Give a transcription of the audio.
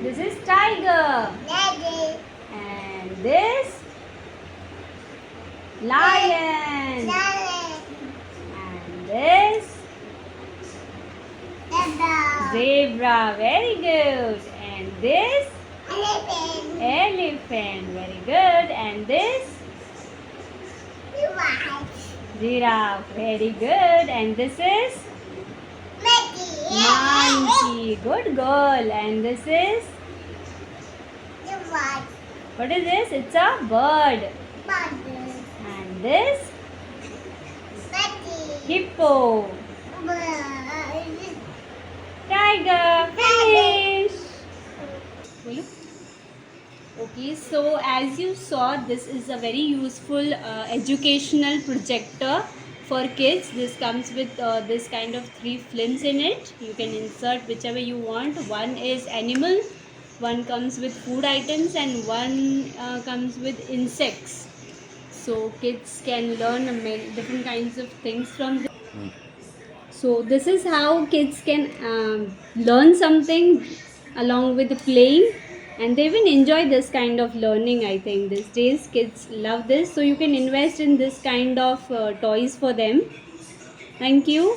This is tiger. Daddy. And this lion. Daddy. And this Dada. zebra. Very good. And this Elephant. elephant. Very good. And this Giraffe. giraffe. Very good. And this is monkey. Good girl. And this is, Giraffe. what is this? It's a bird. Body. And this Daddy. hippo. Bird. Tiger. Finish. Bolo. Okay, so as you saw, this is a very useful educational projector for kids. This comes with this kind of 3 films in it. You can insert whichever you want. One is animal, one comes with food items, and one comes with insects. So kids can learn different kinds of things from this. So this is how kids can learn something along with playing, and they will enjoy this kind of learning. I think these days kids love this, so you can invest in this kind of toys for them. Thank you.